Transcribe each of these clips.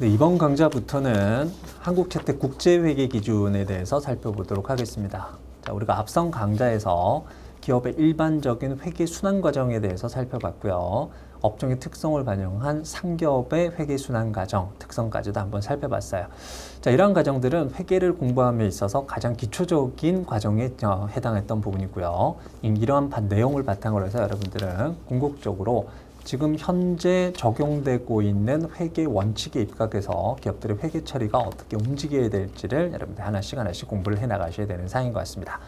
네, 이번 강좌부터는 한국채택 국제회계 기준에 대해서 살펴보도록 하겠습니다. 자, 우리가 앞선 강좌에서 기업의 일반적인 회계 순환 과정에 대해서 살펴봤고요. 업종의 특성을 반영한 상기업의 회계 순환 과정 특성까지도 한번 살펴봤어요. 자, 이러한 과정들은 회계를 공부함에 있어서 가장 기초적인 과정에 해당했던 부분이고요. 이러한 내용을 바탕으로 해서 여러분들은 궁극적으로 지금 현재 적용되고 있는 회계 원칙에 입각해서 기업들의 회계 처리가 어떻게 움직여야 될지를 여러분들 하나씩 공부를 해 나가셔야 되는 사항인 것 같습니다.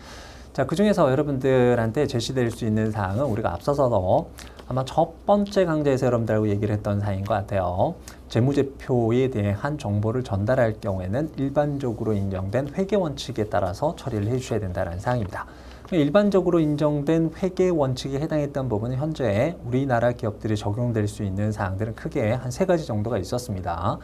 자, 그 중에서 여러분들한테 제시될 수 있는 사항은 우리가 앞서서도 아마 첫 번째 강좌에서 여러분들하고 얘기를 했던 사항인 것 같아요. 재무제표에 대한 정보를 전달할 경우에는 일반적으로 인정된 회계 원칙에 따라서 처리를 해주셔야 된다는 사항입니다. 일반적으로 인정된 회계 원칙에 해당했던 부분은 현재 우리나라 기업들이 적용될 수 있는 사항들은 크게 한 3가지 정도가 있었습니다.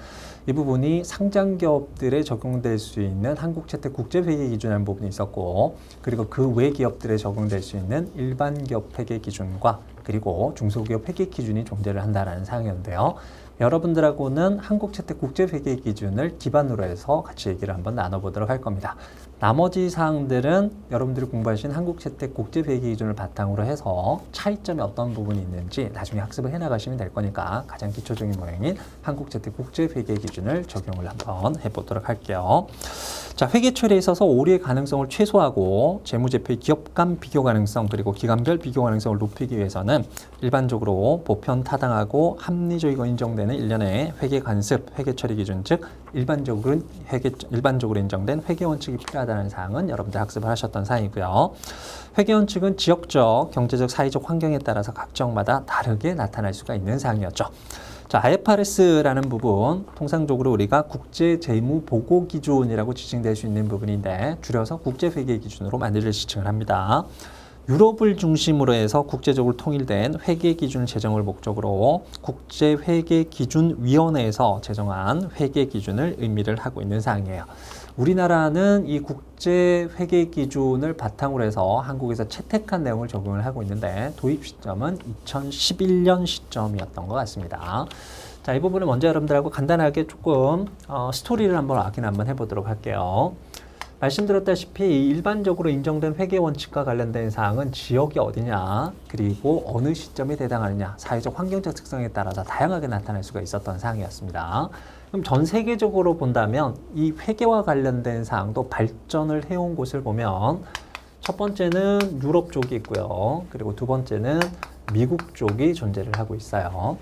이 부분이 상장 기업들에 적용될 수 있는 한국채택 국제회계 기준이라는 부분이 있었고, 그리고 그 외 기업들에 적용될 수 있는 일반 기업 회계 기준과 그리고 중소기업 회계 기준이 존재를 한다는 사항이었는데요. 여러분들하고는 한국채택 국제회계 기준을 기반으로 해서 같이 얘기를 한번 나눠보도록 할 겁니다. 나머지 사항들은 여러분들이 공부하신 한국채택 국제회계 기준을 바탕으로 해서 차이점이 어떤 부분이 있는지 나중에 학습을 해나가시면 될 거니까 가장 기초적인 모양인 한국채택 국제회계 기준을 적용을 한번 해보도록 할게요. 자, 회계 처리에 있어서 오류의 가능성을 최소화하고 재무제표의 기업 간 비교 가능성 그리고 기관별 비교 가능성을 높이기 위해서는 일반적으로 보편 타당하고 합리적이고 인정되는 일련의 회계 관습, 회계 처리 기준, 즉 일반적으로 인정된 회계 원칙이 필요하다는 사항은 여러분들 학습을 하셨던 사항이고요. 회계 원칙은 지역적, 경제적, 사회적 환경에 따라서 각 지역마다 다르게 나타날 수가 있는 사항이었죠. 자, IFRS라는 부분, 통상적으로 우리가 국제재무보고기준이라고 지칭될 수 있는 부분인데 줄여서 국제회계기준으로 만들어 지칭을 합니다. 유럽을 중심으로 해서 국제적으로 통일된 회계기준 제정을 목적으로 국제회계기준위원회에서 제정한 회계기준을 의미를 하고 있는 사항이에요. 우리나라는 이 국제회계기준을 바탕으로 해서 한국에서 채택한 내용을 적용을 하고 있는데 도입 시점은 2011년 시점이었던 것 같습니다. 자, 이 부분을 먼저 여러분들하고 간단하게 조금 스토리를 한번 해보도록 할게요. 말씀드렸다시피 일반적으로 인정된 회계 원칙과 관련된 사항은 지역이 어디냐, 그리고 어느 시점에 해당하느냐, 사회적 환경적 특성에 따라서 다양하게 나타날 수가 있었던 사항이었습니다. 그럼 전 세계적으로 본다면 이 회계와 관련된 사항도 발전을 해온 곳을 보면 첫 번째는 유럽 쪽이 있고요. 그리고 두 번째는 미국 쪽이 존재를 하고 있어요.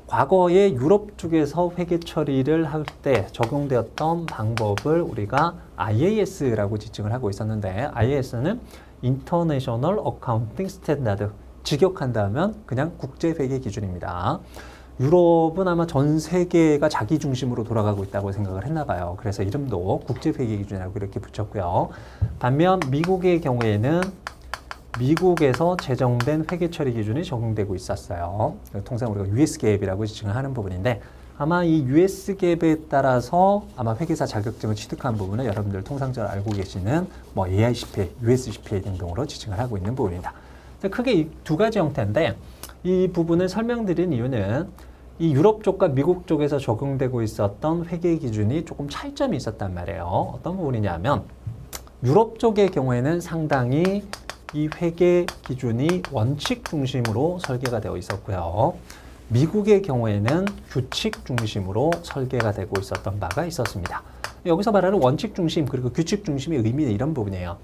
과거에 유럽 쪽에서 회계 처리를 할 때 적용되었던 방법을 우리가 IAS라고 지칭을 하고 있었는데, IAS는 International Accounting Standard, 직역한다면 그냥 국제회계 기준입니다. 유럽은 아마 전 세계가 자기 중심으로 돌아가고 있다고 생각을 했나 봐요. 그래서 이름도 국제회계 기준이라고 이렇게 붙였고요. 반면 미국의 경우에는 미국에서 제정된 회계 처리 기준이 적용되고 있었어요. 통상 우리가 US 갭이라고 지칭을 하는 부분인데, 아마 이 US 갭에 따라서 아마 회계사 자격증을 취득한 부분은 여러분들 통상적으로 알고 계시는 뭐 AICPA, USCPA 등등으로 지칭을 하고 있는 부분입니다. 크게 이 두 가지 형태인데, 이 부분을 설명드린 이유는 이 유럽 쪽과 미국 쪽에서 적용되고 있었던 회계 기준이 조금 차이점이 있었단 말이에요. 어떤 부분이냐면 유럽 쪽의 경우에는 상당히 이 회계 기준이 원칙 중심으로 설계가 되어 있었고요. 미국의 경우에는 규칙 중심으로 설계가 되고 있었던 바가 있었습니다. 여기서 말하는 원칙 중심 그리고 규칙 중심의 의미는 이런 부분이에요.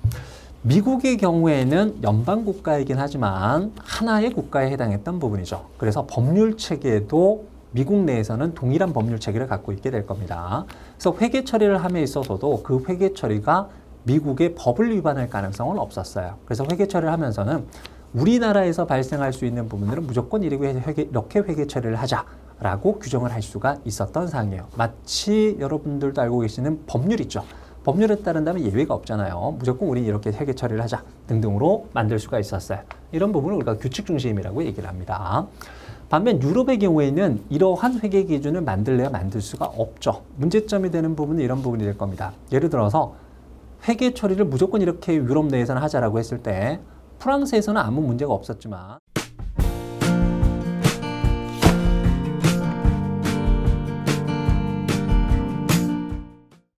미국의 경우에는 연방 국가이긴 하지만 하나의 국가에 해당했던 부분이죠. 그래서 법률 체계도 미국 내에서는 동일한 법률 체계를 갖고 있게 될 겁니다. 그래서 회계 처리를 함에 있어서도 그 회계 처리가 미국의 법을 위반할 가능성은 없었어요. 그래서 회계 처리를 하면서는 우리나라에서 발생할 수 있는 부분들은 무조건 이렇게 회계 처리를 하자라고 규정을 할 수가 있었던 사항이에요. 마치 여러분들도 알고 계시는 법률 있죠. 법률에 따른다면 예외가 없잖아요. 무조건 우리 이렇게 회계 처리를 하자 등등으로 만들 수가 있었어요. 이런 부분을 우리가 규칙 중심이라고 얘기를 합니다. 반면 유럽의 경우에는 이러한 회계 기준을 만들래야 만들 수가 없죠. 문제점이 되는 부분은 이런 부분이 될 겁니다. 예를 들어서 회계 처리를 무조건 이렇게 유럽 내에서는 하자라고 했을 때 프랑스에서는 아무 문제가 없었지만